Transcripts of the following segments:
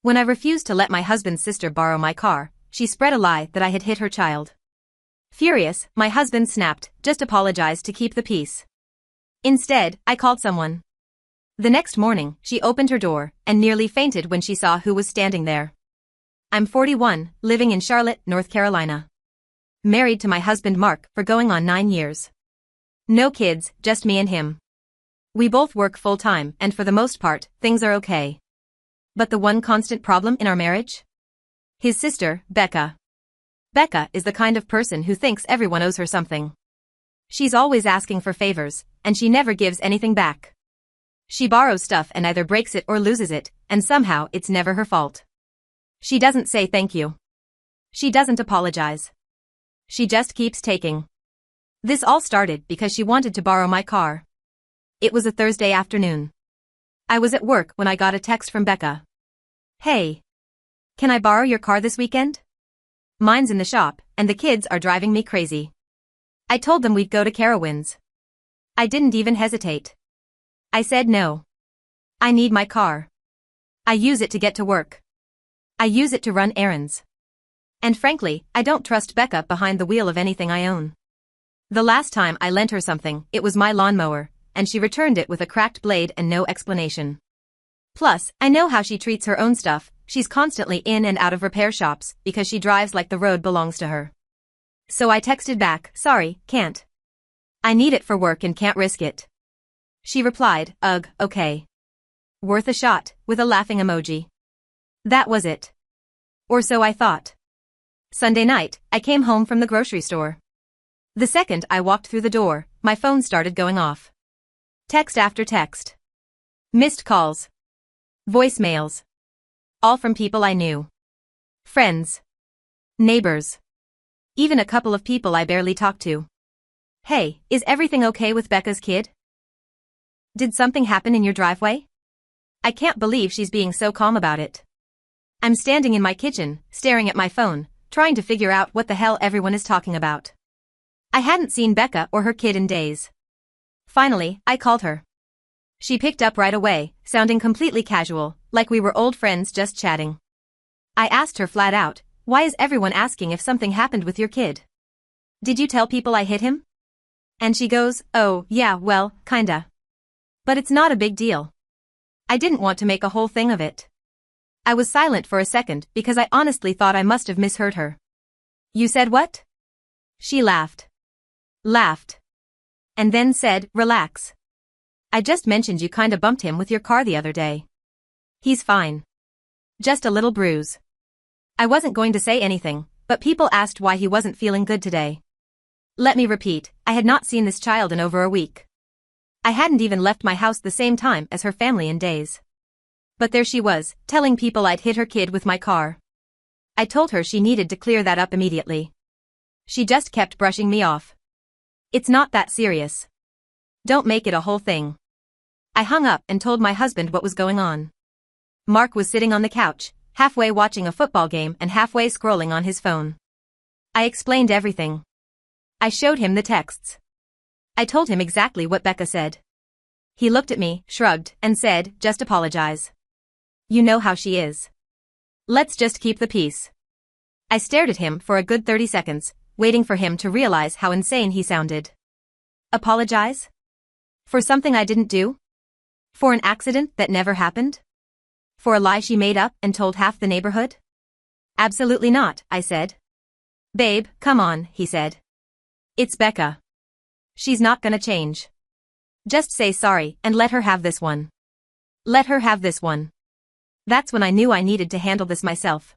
When I refused to let my husband's sister borrow my car, she spread a lie that I had hit her child. Furious, my husband snapped, "Just apologize to keep the peace." Instead, I called someone. The next morning, she opened her door and nearly fainted when she saw who was standing there. I'm 41, living in Charlotte, North Carolina. Married to my husband Mark for going on 9 years. No kids, just me and him. We both work full-time and for the most part, things are okay. But the one constant problem in our marriage? His sister, Becca. Becca is the kind of person who thinks everyone owes her something. She's always asking for favors, and she never gives anything back. She borrows stuff and either breaks it or loses it, and somehow it's never her fault. She doesn't say thank you. She doesn't apologize. She just keeps taking. This all started because she wanted to borrow my car. It was a Thursday afternoon. I was at work when I got a text from Becca. "Hey. Can I borrow your car this weekend? Mine's in the shop, and the kids are driving me crazy." I told them we'd go to Carowinds. I didn't even hesitate. I said no. I need my car. I use it to get to work. I use it to run errands. And frankly, I don't trust Becca behind the wheel of anything I own. The last time I lent her something, it was my lawnmower, and she returned it with a cracked blade and no explanation. Plus, I know how she treats her own stuff. She's constantly in and out of repair shops because she drives like the road belongs to her. So I texted back, "Sorry, can't. I need it for work and can't risk it." She replied, "Ugh, okay. Worth a shot," with a laughing emoji. That was it. Or so I thought. Sunday night, I came home from the grocery store. The second I walked through the door, my phone started going off. Text after text. Missed calls. Voicemails. All from people I knew. Friends. Neighbors. Even a couple of people I barely talked to. "Hey, is everything okay with Becca's kid? Did something happen in your driveway? I can't believe she's being so calm about it." I'm standing in my kitchen, staring at my phone, trying to figure out what the hell everyone is talking about. I hadn't seen Becca or her kid in days. Finally, I called her. She picked up right away, sounding completely casual, like we were old friends just chatting. I asked her flat out, "Why is everyone asking if something happened with your kid? Did you tell people I hit him?" And she goes, "Oh, yeah, well, kinda. But it's not a big deal." I didn't want to make a whole thing of it. I was silent for a second because I honestly thought I must have misheard her. "You said what?" She laughed. Laughed. And then said, "Relax. I just mentioned you kinda bumped him with your car the other day. He's fine. Just a little bruise." I wasn't going to say anything, but people asked why he wasn't feeling good today. Let me repeat, I had not seen this child in over a week. I hadn't even left my house the same time as her family in days. But there she was, telling people I'd hit her kid with my car. I told her she needed to clear that up immediately. She just kept brushing me off. "It's not that serious. Don't make it a whole thing." I hung up and told my husband what was going on. Mark was sitting on the couch, halfway watching a football game and halfway scrolling on his phone. I explained everything. I showed him the texts. I told him exactly what Becca said. He looked at me, shrugged, and said, "Just apologize. You know how she is. Let's just keep the peace." I stared at him for a good 30 seconds, waiting for him to realize how insane he sounded. Apologize? For something I didn't do? For an accident that never happened? For a lie she made up and told half the neighborhood? Absolutely not, I said. "Babe, come on," he said. "It's Becca. She's not gonna change. Just say sorry and let her have this one. Let her have this one." That's when I knew I needed to handle this myself.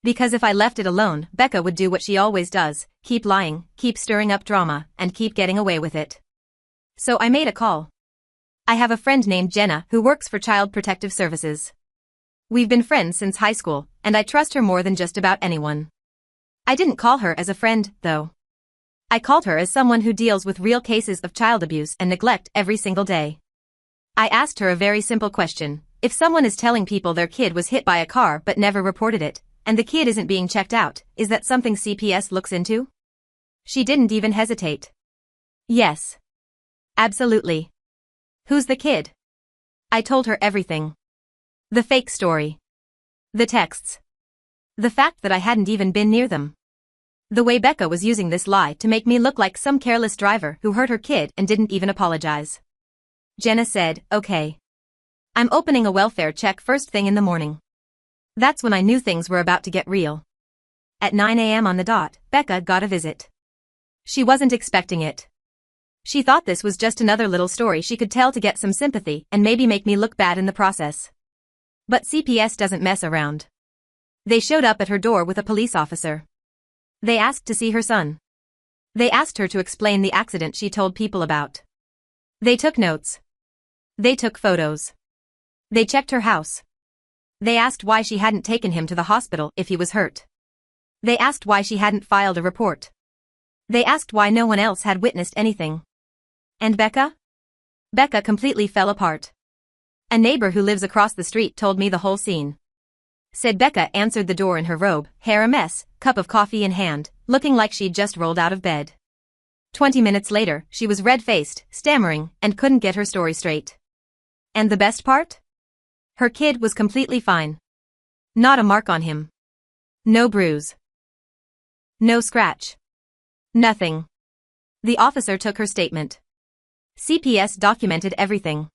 Because if I left it alone, Becca would do what she always does, keep lying, keep stirring up drama, and keep getting away with it. So I made a call. I have a friend named Jenna who works for Child Protective Services. We've been friends since high school, and I trust her more than just about anyone. I didn't call her as a friend, though. I called her as someone who deals with real cases of child abuse and neglect every single day. I asked her a very simple question. If someone is telling people their kid was hit by a car but never reported it, and the kid isn't being checked out, is that something CPS looks into? She didn't even hesitate. Yes. Absolutely. Who's the kid? I told her everything. The fake story. The texts. The fact that I hadn't even been near them. The way Becca was using this lie to make me look like some careless driver who hurt her kid and didn't even apologize. Jenna said, "Okay. I'm opening a welfare check first thing in the morning." That's when I knew things were about to get real. At 9 a.m. on the dot, Becca got a visit. She wasn't expecting it. She thought this was just another little story she could tell to get some sympathy and maybe make me look bad in the process. But CPS doesn't mess around. They showed up at her door with a police officer. They asked to see her son. They asked her to explain the accident she told people about. They took notes. They took photos. They checked her house. They asked why she hadn't taken him to the hospital if he was hurt. They asked why she hadn't filed a report. They asked why no one else had witnessed anything. And Becca? Becca completely fell apart. A neighbor who lives across the street told me the whole scene. Said Becca answered the door in her robe, hair a mess, cup of coffee in hand, looking like she'd just rolled out of bed. 20 minutes later, she was red-faced, stammering, and couldn't get her story straight. And the best part? Her kid was completely fine. Not a mark on him. No bruise. No scratch. Nothing. The officer took her statement. CPS documented everything.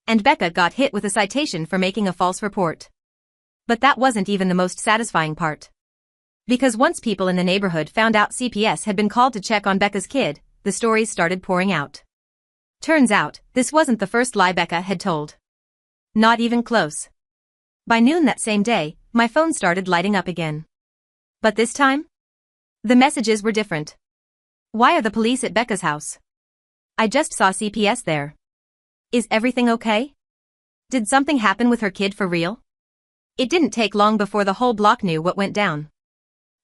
And Becca got hit with a citation for making a false report. But that wasn't even the most satisfying part. Because once people in the neighborhood found out CPS had been called to check on Becca's kid, the stories started pouring out. Turns out, this wasn't the first lie Becca had told. Not even close. By noon that same day, my phone started lighting up again. But this time? The messages were different. Why are the police at Becca's house? I just saw CPS there. Is everything okay? Did something happen with her kid for real? It didn't take long before the whole block knew what went down.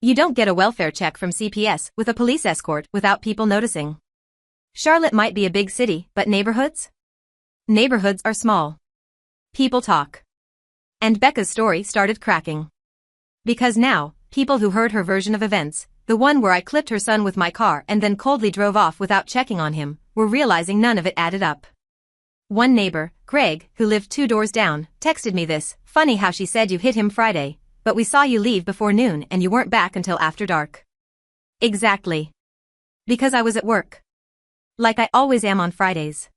You don't get a welfare check from CPS with a police escort without people noticing. Charlotte might be a big city, but neighborhoods? Neighborhoods are small. People talk. And Becca's story started cracking. Because now, people who heard her version of events, the one where I clipped her son with my car and then coldly drove off without checking on him, were realizing none of it added up. One neighbor, Greg, who lived 2 doors down, texted me this, "Funny how she said you hit him Friday, but we saw you leave before noon and you weren't back until after dark." Exactly. Because I was at work. Like I always am on Fridays.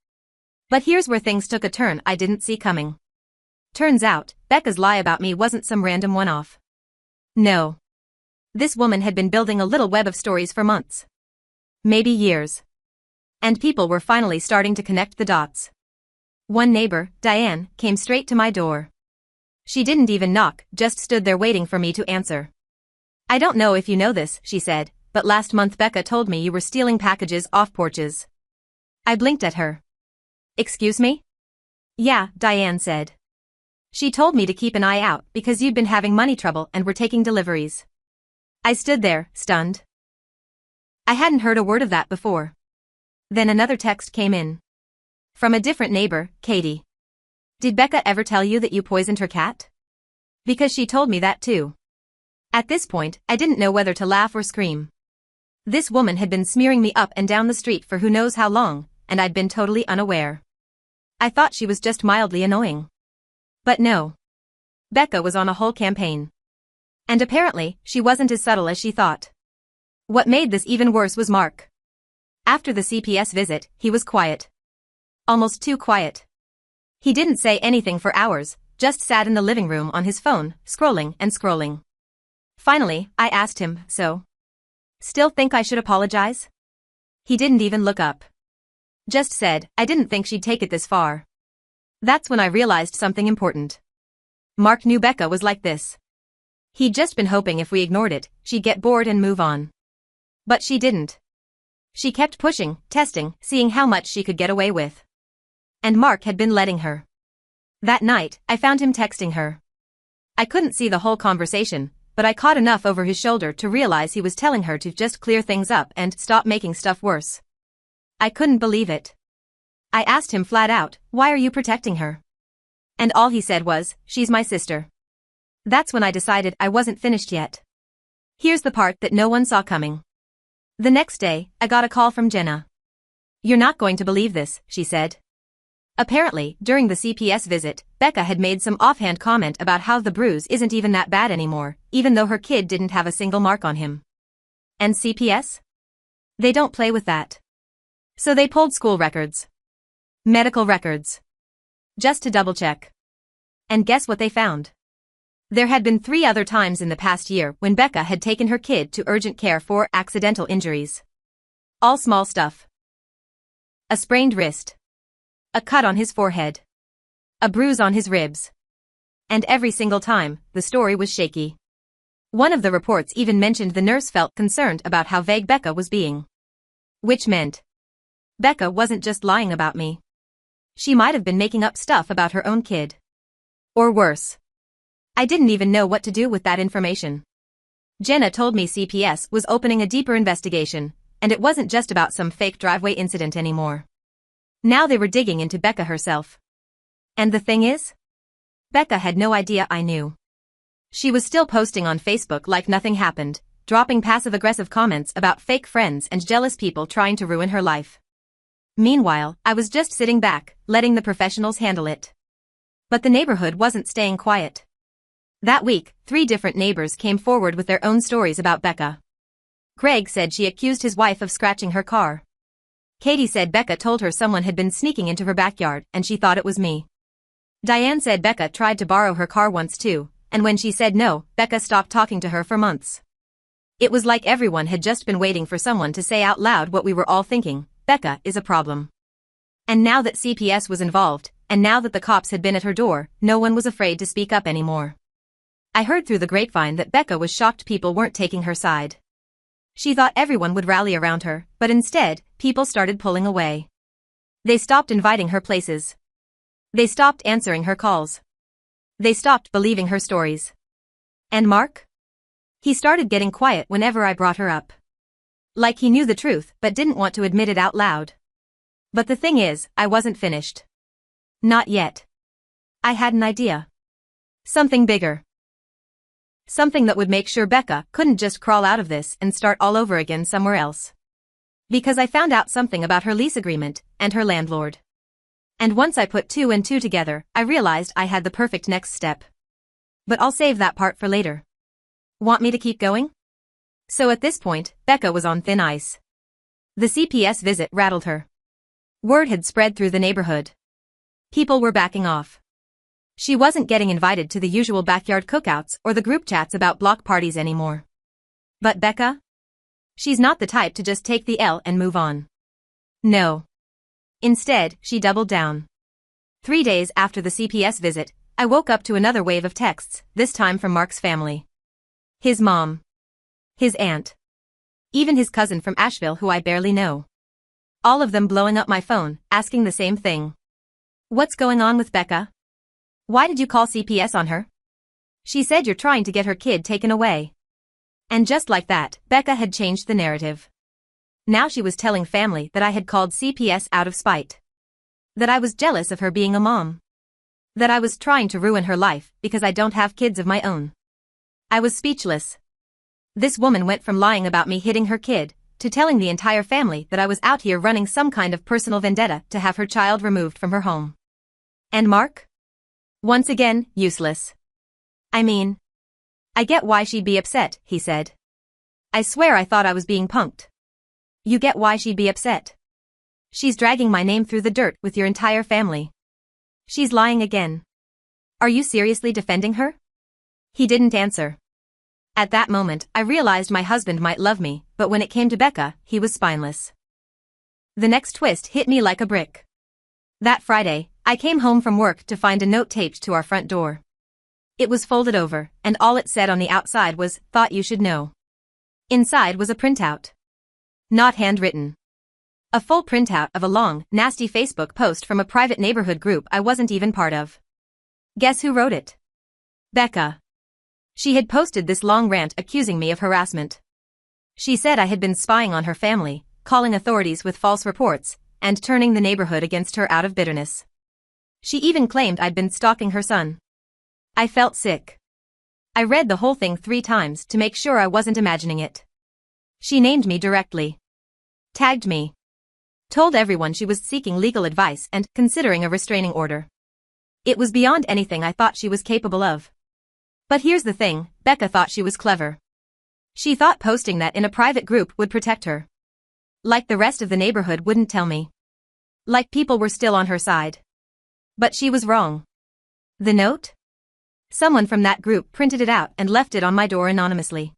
But here's where things took a turn I didn't see coming. Turns out, Becca's lie about me wasn't some random one-off. No. This woman had been building a little web of stories for months. Maybe years. And people were finally starting to connect the dots. One neighbor, Diane, came straight to my door. She didn't even knock, just stood there waiting for me to answer. "I don't know if you know this," she said, "but last month Becca told me you were stealing packages off porches." I blinked at her. "Excuse me?" "Yeah," Diane said. "She told me to keep an eye out because you'd been having money trouble and were taking deliveries." I stood there, stunned. I hadn't heard a word of that before. Then another text came in. From a different neighbor, Katie. "Did Becca ever tell you that you poisoned her cat?" Because she told me that too. At this point, I didn't know whether to laugh or scream. This woman had been smearing me up and down the street for who knows how long, and I'd been totally unaware. I thought she was just mildly annoying. But no. Becca was on a whole campaign. And apparently, she wasn't as subtle as she thought. What made this even worse was Mark. After the CPS visit, he was quiet. Almost too quiet. He didn't say anything for hours, just sat in the living room on his phone, scrolling and scrolling. Finally, I asked him, "So? Still think I should apologize?" He didn't even look up. Just said, "I didn't think she'd take it this far." That's when I realized something important. Mark knew Becca was like this. He'd just been hoping if we ignored it, she'd get bored and move on. But she didn't. She kept pushing, testing, seeing how much she could get away with. And Mark had been letting her. That night, I found him texting her. I couldn't see the whole conversation, but I caught enough over his shoulder to realize he was telling her to just clear things up and stop making stuff worse. I couldn't believe it. I asked him flat out, "Why are you protecting her?" And all he said was, "She's my sister." That's when I decided I wasn't finished yet. Here's the part that no one saw coming. The next day, I got a call from Jenna. "You're not going to believe this," she said. Apparently, during the CPS visit, Becca had made some offhand comment about how the bruise isn't even that bad anymore, even though her kid didn't have a single mark on him. And CPS? They don't play with that. So they pulled school records. Medical records. Just to double-check. And guess what they found? There had been 3 other times in the past year when Becca had taken her kid to urgent care for accidental injuries. All small stuff. A sprained wrist. A cut on his forehead. A bruise on his ribs. And every single time, the story was shaky. One of the reports even mentioned the nurse felt concerned about how vague Becca was being. Which meant Becca wasn't just lying about me. She might have been making up stuff about her own kid. Or worse. I didn't even know what to do with that information. Jenna told me CPS was opening a deeper investigation, and it wasn't just about some fake driveway incident anymore. Now they were digging into Becca herself. And the thing is? Becca had no idea I knew. She was still posting on Facebook like nothing happened, dropping passive-aggressive comments about fake friends and jealous people trying to ruin her life. Meanwhile, I was just sitting back, letting the professionals handle it. But the neighborhood wasn't staying quiet. That week, 3 different neighbors came forward with their own stories about Becca. Greg said she accused his wife of scratching her car. Katie said Becca told her someone had been sneaking into her backyard and she thought it was me. Diane said Becca tried to borrow her car once too, and when she said no, Becca stopped talking to her for months. It was like everyone had just been waiting for someone to say out loud what we were all thinking: Becca is a problem. And now that CPS was involved, and now that the cops had been at her door, no one was afraid to speak up anymore. I heard through the grapevine that Becca was shocked people weren't taking her side. She thought everyone would rally around her, but instead, people started pulling away. They stopped inviting her places. They stopped answering her calls. They stopped believing her stories. And Mark? He started getting quiet whenever I brought her up. Like he knew the truth but didn't want to admit it out loud. But the thing is, I wasn't finished. Not yet. I had an idea. Something bigger. Something that would make sure Becca couldn't just crawl out of this and start all over again somewhere else. Because I found out something about her lease agreement and her landlord. And once I put 2 and 2 together, I realized I had the perfect next step. But I'll save that part for later. Want me to keep going? So at this point, Becca was on thin ice. The CPS visit rattled her. Word had spread through the neighborhood. People were backing off. She wasn't getting invited to the usual backyard cookouts or the group chats about block parties anymore. But Becca? She's not the type to just take the L and move on. No. Instead, she doubled down. 3 days after the CPS visit, I woke up to another wave of texts, this time from Mark's family. His mom. His aunt. Even his cousin from Asheville who I barely know. All of them blowing up my phone, asking the same thing. What's going on with Becca? Why did you call CPS on her? She said you're trying to get her kid taken away. And just like that, Becca had changed the narrative. Now she was telling family that I had called CPS out of spite. That I was jealous of her being a mom. That I was trying to ruin her life because I don't have kids of my own. I was speechless. This woman went from lying about me hitting her kid to telling the entire family that I was out here running some kind of personal vendetta to have her child removed from her home. And Mark? Once again, useless. I mean, I get why she'd be upset, he said. I swear I thought I was being punked. You get why she'd be upset. She's dragging my name through the dirt with your entire family. She's lying again. Are you seriously defending her? He didn't answer. At that moment, I realized my husband might love me, but when it came to Becca, he was spineless. The next twist hit me like a brick. That Friday, I came home from work to find a note taped to our front door. It was folded over, and all it said on the outside was, "Thought you should know." Inside was a printout. Not handwritten. A full printout of a long, nasty Facebook post from a private neighborhood group I wasn't even part of. Guess who wrote it? Becca. She had posted this long rant accusing me of harassment. She said I had been spying on her family, calling authorities with false reports, and turning the neighborhood against her out of bitterness. She even claimed I'd been stalking her son. I felt sick. I read the whole thing 3 times to make sure I wasn't imagining it. She named me directly. Tagged me. Told everyone she was seeking legal advice and considering a restraining order. It was beyond anything I thought she was capable of. But here's the thing, Becca thought she was clever. She thought posting that in a private group would protect her. Like the rest of the neighborhood wouldn't tell me. Like people were still on her side. But she was wrong. The note? Someone from that group printed it out and left it on my door anonymously.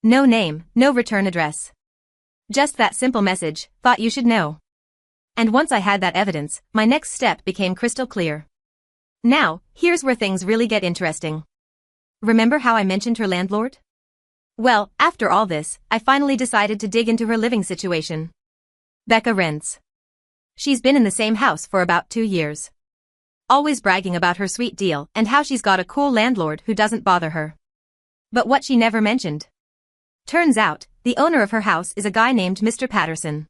No name, no return address. Just that simple message, thought you should know. And once I had that evidence, my next step became crystal clear. Now, here's where things really get interesting. Remember how I mentioned her landlord? Well, after all this, I finally decided to dig into her living situation. Becca rents. She's been in the same house for about 2 years. Always bragging about her sweet deal and how she's got a cool landlord who doesn't bother her. But what she never mentioned. Turns out, the owner of her house is a guy named Mr. Patterson.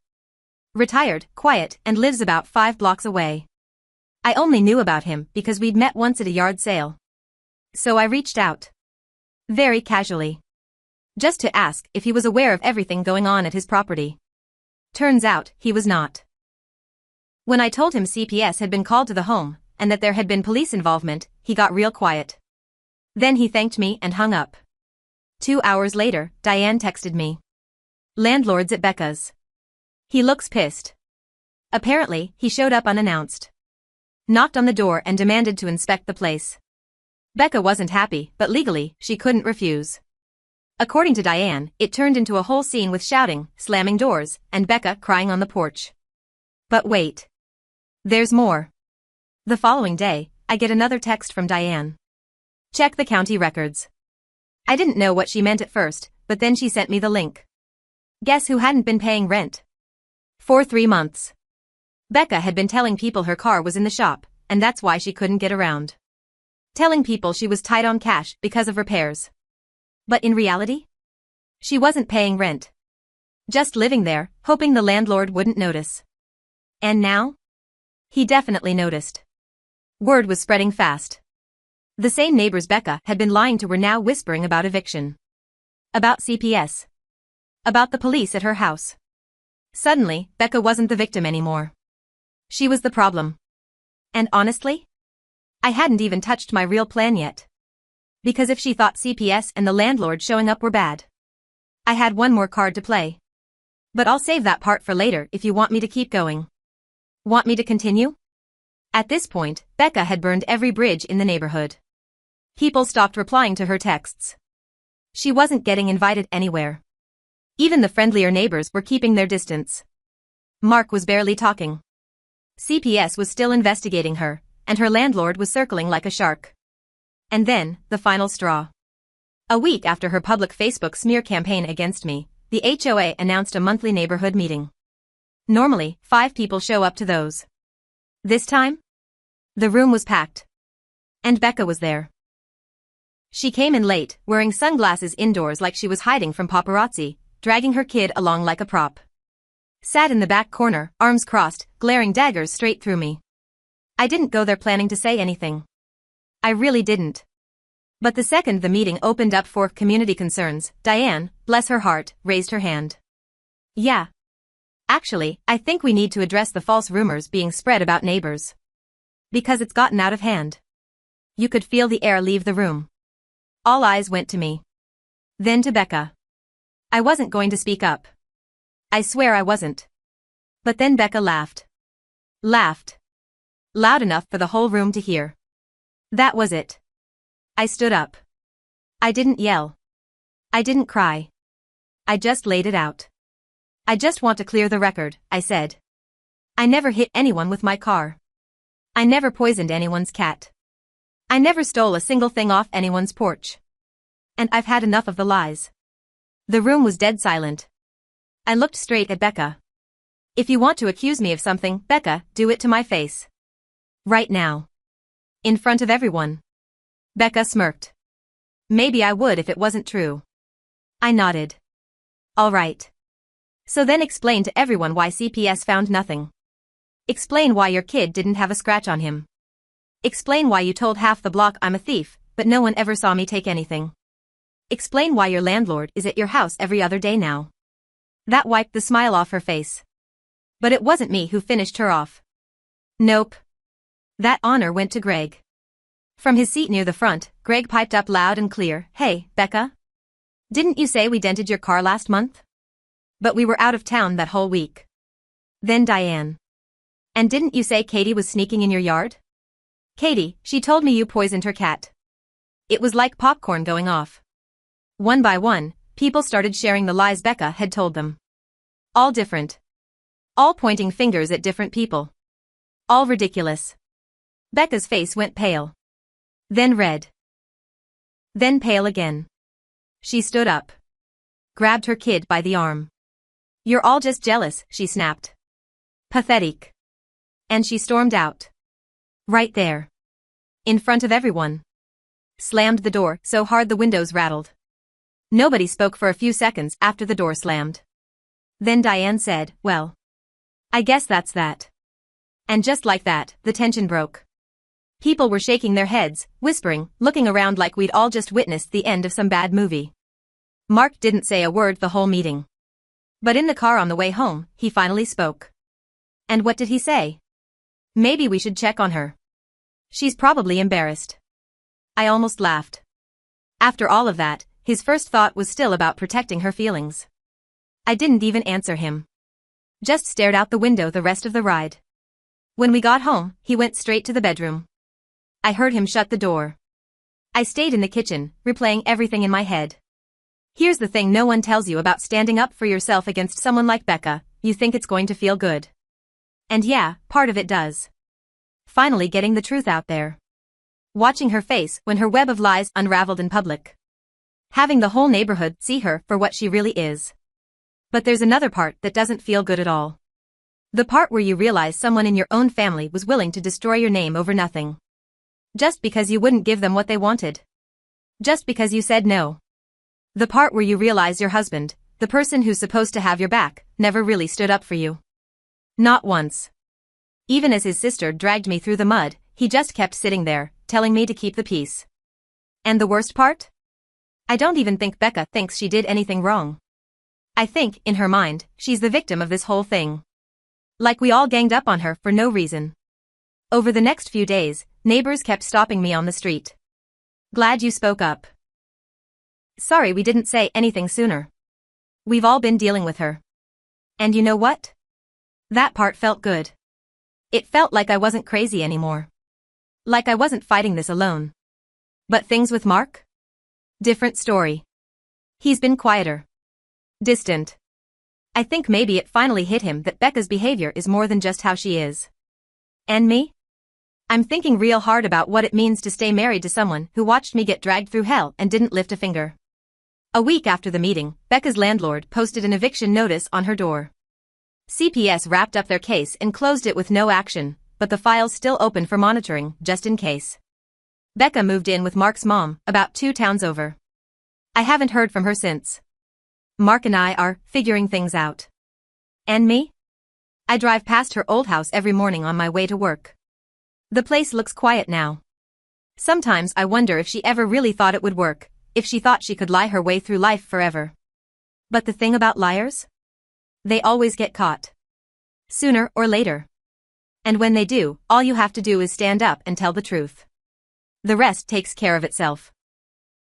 Retired, quiet, and lives about 5 blocks away. I only knew about him because we'd met once at a yard sale. So I reached out. Very casually. Just to ask if he was aware of everything going on at his property. Turns out, he was not. When I told him CPS had been called to the home, and that there had been police involvement, he got real quiet. Then he thanked me and hung up. 2 hours later, Diane texted me. Landlord's at Becca's. He looks pissed. Apparently, he showed up unannounced. Knocked on the door and demanded to inspect the place. Becca wasn't happy, but legally, she couldn't refuse. According to Diane, it turned into a whole scene with shouting, slamming doors, and Becca crying on the porch. But wait. There's more. The following day, I get another text from Diane. Check the county records. I didn't know what she meant at first, but then she sent me the link. Guess who hadn't been paying rent? For 3 months. Becca had been telling people her car was in the shop, and that's why she couldn't get around. Telling people she was tight on cash because of repairs. But in reality? She wasn't paying rent. Just living there, hoping the landlord wouldn't notice. And now? He definitely noticed. Word was spreading fast. The same neighbors Becca had been lying to were now whispering about eviction. About CPS. About the police at her house. Suddenly, Becca wasn't the victim anymore. She was the problem. And honestly? I hadn't even touched my real plan yet. Because if she thought CPS and the landlord showing up were bad, I had one more card to play. But I'll save that part for later if you want me to keep going. Want me to continue? At this point, Becca had burned every bridge in the neighborhood. People stopped replying to her texts. She wasn't getting invited anywhere. Even the friendlier neighbors were keeping their distance. Mark was barely talking. CPS was still investigating her, and her landlord was circling like a shark. And then, the final straw. A week after her public Facebook smear campaign against me, the HOA announced a monthly neighborhood meeting. Normally, 5 people show up to those. This time? The room was packed. And Becca was there. She came in late, wearing sunglasses indoors like she was hiding from paparazzi, dragging her kid along like a prop. Sat in the back corner, arms crossed, glaring daggers straight through me. I didn't go there planning to say anything. I really didn't. But the second the meeting opened up for community concerns, Diane, bless her heart, raised her hand. Yeah. Actually, I think we need to address the false rumors being spread about neighbors. Because it's gotten out of hand. You could feel the air leave the room. All eyes went to me. Then to Becca. I wasn't going to speak up. I swear I wasn't. But then Becca laughed. Laughed. Loud enough for the whole room to hear. That was it. I stood up. I didn't yell. I didn't cry. I just laid it out. I just want to clear the record, I said. I never hit anyone with my car. I never poisoned anyone's cat. I never stole a single thing off anyone's porch. And I've had enough of the lies. The room was dead silent. I looked straight at Becca. If you want to accuse me of something, Becca, do it to my face. Right now. In front of everyone. Becca smirked. Maybe I would if it wasn't true. I nodded. All right. So then explain to everyone why CPS found nothing. Explain why your kid didn't have a scratch on him. Explain why you told half the block I'm a thief, but no one ever saw me take anything. Explain why your landlord is at your house every other day now. That wiped the smile off her face. But it wasn't me who finished her off. Nope. That honor went to Greg. From his seat near the front, Greg piped up loud and clear, "Hey, Becca? Didn't you say we dented your car last month? But we were out of town that whole week." Then Diane. "And didn't you say Katie was sneaking in your yard?" "Katie, she told me you poisoned her cat." It was like popcorn going off. One by one, people started sharing the lies Becca had told them. All different. All pointing fingers at different people. All ridiculous. Becca's face went pale. Then red. Then pale again. She stood up. Grabbed her kid by the arm. "You're all just jealous," she snapped. "Pathetic." And she stormed out. Right there. In front of everyone. Slammed the door so hard the windows rattled. Nobody spoke for a few seconds after the door slammed. Then Diane said, "Well, I guess that's that." And just like that, the tension broke. People were shaking their heads, whispering, looking around like we'd all just witnessed the end of some bad movie. Mark didn't say a word the whole meeting. But in the car on the way home, he finally spoke. And what did he say? "Maybe we should check on her. She's probably embarrassed." I almost laughed. After all of that, his first thought was still about protecting her feelings. I didn't even answer him. Just stared out the window the rest of the ride. When we got home, he went straight to the bedroom. I heard him shut the door. I stayed in the kitchen, replaying everything in my head. Here's the thing no one tells you about standing up for yourself against someone like Becca: you think it's going to feel good. And yeah, part of it does. Finally getting the truth out there. Watching her face when her web of lies unraveled in public. Having the whole neighborhood see her for what she really is. But there's another part that doesn't feel good at all. The part where you realize someone in your own family was willing to destroy your name over nothing. Just because you wouldn't give them what they wanted. Just because you said no. The part where you realize your husband, the person who's supposed to have your back, never really stood up for you. Not once. Even as his sister dragged me through the mud, he just kept sitting there, telling me to keep the peace. And the worst part? I don't even think Becca thinks she did anything wrong. I think, in her mind, she's the victim of this whole thing. Like we all ganged up on her for no reason. Over the next few days, neighbors kept stopping me on the street. "Glad you spoke up. Sorry we didn't say anything sooner. We've all been dealing with her." And you know what? That part felt good. It felt like I wasn't crazy anymore. Like I wasn't fighting this alone. But things with Mark? Different story. He's been quieter. Distant. I think maybe it finally hit him that Becca's behavior is more than just how she is. And me? I'm thinking real hard about what it means to stay married to someone who watched me get dragged through hell and didn't lift a finger. A week after the meeting, Becca's landlord posted an eviction notice on her door. CPS wrapped up their case and closed it with no action, but the file's still open for monitoring, just in case. Becca moved in with Mark's mom, about 2 towns over. I haven't heard from her since. Mark and I are figuring things out. And me? I drive past her old house every morning on my way to work. The place looks quiet now. Sometimes I wonder if she ever really thought it would work, if she thought she could lie her way through life forever. But the thing about liars? They always get caught. Sooner or later. And when they do, all you have to do is stand up and tell the truth. The rest takes care of itself.